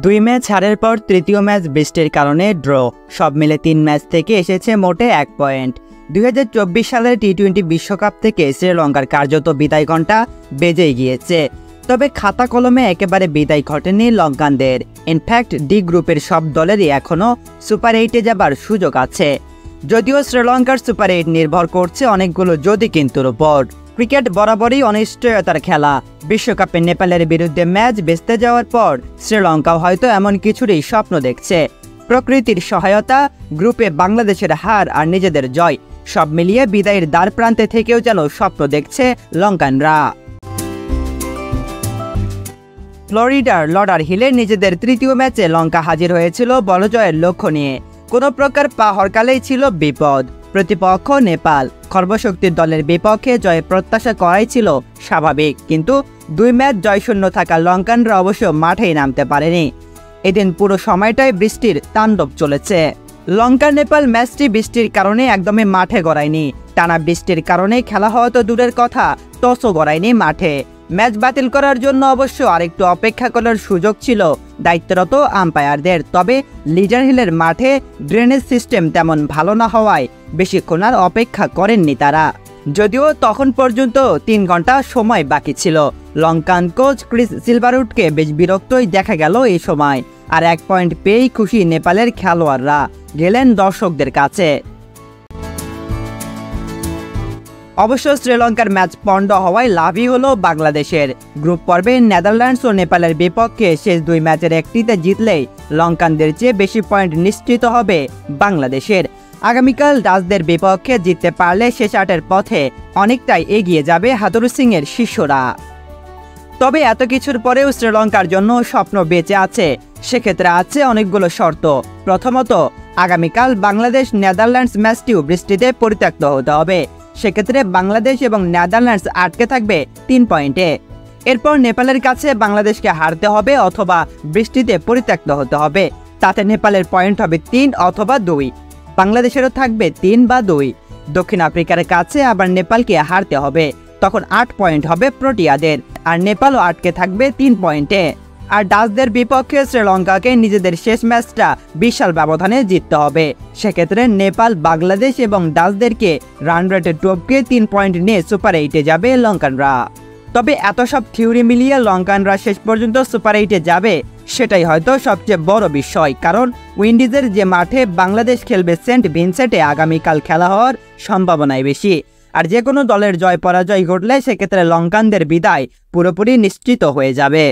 দুই ম্যাচ হারের পর তৃতীয় ম্যাচ বৃষ্টির কারণে ড্র। সব মিলে 3 ম্যাচ থেকে এসেছে মোটে 1 পয়েন্ট। 2024 সালের টি-20 বিশ্বকাপ থেকে শ্রীলঙ্কার কার্যত বিদায় ঘণ্টা বেজেই গিয়েছে। তবে খাতা কলমে একেবারে বিদায় ঘটেনি লঙ্কানদের। ইনফ্যাক্ট ডি গ্রুপের সব দলেরই এখনও সুপার 8-এ যাবার সুযোগ আছে। যদিও শ্রীলঙ্কার সুপার 8 নির্ভর করছে অনেকগুলো যদি কিন্তুর উপর। ক্রিকেট বরাবরই অনিশ্চয়তার খেলা। বিশ্বকাপে নেপালের বিরুদ্ধে ম্যাচ ভেস্তে যাওয়ার পর শ্রীলঙ্কাও হয়তো এমন কিছুরই স্বপ্ন দেখছে। প্রকৃতির সহায়তা, গ্রুপে বাংলাদেশের হার আর নিজেদের জয়, সব মিলিয়ে বিদায়ের দ্বার প্রান্তে থেকেও যেন স্বপ্ন দেখছে লঙ্কানরা। ফ্লোরিডার লডার হিলে নিজেদের তৃতীয় ম্যাচে লঙ্কা হাজির হয়েছিল বড় জয়ের লক্ষ্য নিয়ে। কোনো প্রকার পা হরকালেই ছিল বিপদ। প্রতিপক্ষ নেপাল, সর্বশক্তির দলের বিপক্ষে জয়ের প্রত্যাশা করাই ছিল স্বাভাবিক, কিন্তু 2 ম্যাচ জয়শূন্য থাকা লঙ্কানরা অবশ্য মাঠেই নামতে পারেনি। এদিন পুরো সময়টাই বৃষ্টির তাণ্ডব চলেছে। লঙ্কা নেপাল ম্যাচটি বৃষ্টির কারণে একদমই মাঠে গড়ায়নি। টানা বৃষ্টির কারণে খেলা হওয়া তো দূরের কথা, টসও গড়ায়নি মাঠে। ম্যাচ বাতিল করার জন্য অবশ্য আরেকটু অপেক্ষা করার সুযোগ ছিল দায়িত্বরত আম্পায়ারদের। তবে লিডার হিলের মাঠে ড্রেনেজ সিস্টেম তেমন ভালো না হওয়ায় বেশিক্ষণ আর অপেক্ষা করেননি তারা। যদিও তখন পর্যন্ত 3 ঘন্টা সময় বাকি ছিল। লঙ্কান কোচ ক্রিস সিলভারউডকে বেশ বিরক্তই দেখা গেল এই সময়। আর 1 পয়েন্ট পেয়েই খুশি নেপালের খেলোয়াড়রা, গেলেন দর্শকদের কাছে। অবশ্য শ্রীলঙ্কার ম্যাচ পণ্ড হওয়ায় লাভই হলো বাংলাদেশের। গ্রুপ পর্বে নেদারল্যান্ডস ও নেপালের বিপক্ষে শেষ 2 ম্যাচের একটিতে জিতলেই লঙ্কানদের চেয়ে বেশি পয়েন্ট নিশ্চিত হবে বাংলাদেশের। আগামীকাল ডাচদের বিপক্ষে জিততে পারলে শেষ 8-এর পথে অনেকটাই এগিয়ে যাবে হাথুরু সিংয়ের শিষ্যরা। তবে এত কিছুর পরেও শ্রীলঙ্কার জন্য স্বপ্ন বেঁচে আছে। সেক্ষেত্রে আছে অনেকগুলো শর্ত। প্রথমত, আগামীকাল বাংলাদেশ নেদারল্যান্ডস ম্যাচটিও বৃষ্টিতে পরিত্যক্ত হতে হবে। সেক্ষেত্রে বাংলাদেশ এবং নেদারল্যান্ডস আটকে থাকবে 3 পয়েন্টে। এরপর নেপালের কাছে বাংলাদেশকে হারতে হবে অথবা বৃষ্টিতে পরিত্যক্ত হতে হবে। তাতে নেপালের পয়েন্ট হবে 3 অথবা 2, বাংলাদেশেরও থাকবে 3 বা 2। দক্ষিণ আফ্রিকার কাছে আবার নেপালকে হারতে হবে, তখন 8 পয়েন্ট হবে প্রোটিয়াদের, আর নেপালও আটকে থাকবে 3 পয়েন্টে। আর ডাচদের বিপক্ষে শ্রীলঙ্কাকে নিজেদের শেষ ম্যাচটা বিশাল ব্যবধানে জিততে হবে। সেক্ষেত্রে নেপাল, বাংলাদেশ এবং ডাচদেরকে রান রেটে টপকে 3 পয়েন্ট নিয়ে সুপার 8-এ যাবে লঙ্কানরা। তবে এত সব থিওরি মিলিয়ে লঙ্কানরা শেষ পর্যন্ত সুপার 8-এ যাবে সেটাই হয়তো সবচেয়ে বড় বিষয়। কারণ উইন্ডিজের যে মাঠে বাংলাদেশ খেলবে সেন্ট ভিনসেন্টে আগামীকাল খেলা হওয়ার সম্ভাবনাই বেশি। আর যে কোনো দলের জয় পরাজয় ঘটলে সেক্ষেত্রে লঙ্কানদের বিদায় পুরোপুরি নিশ্চিত হয়ে যাবে।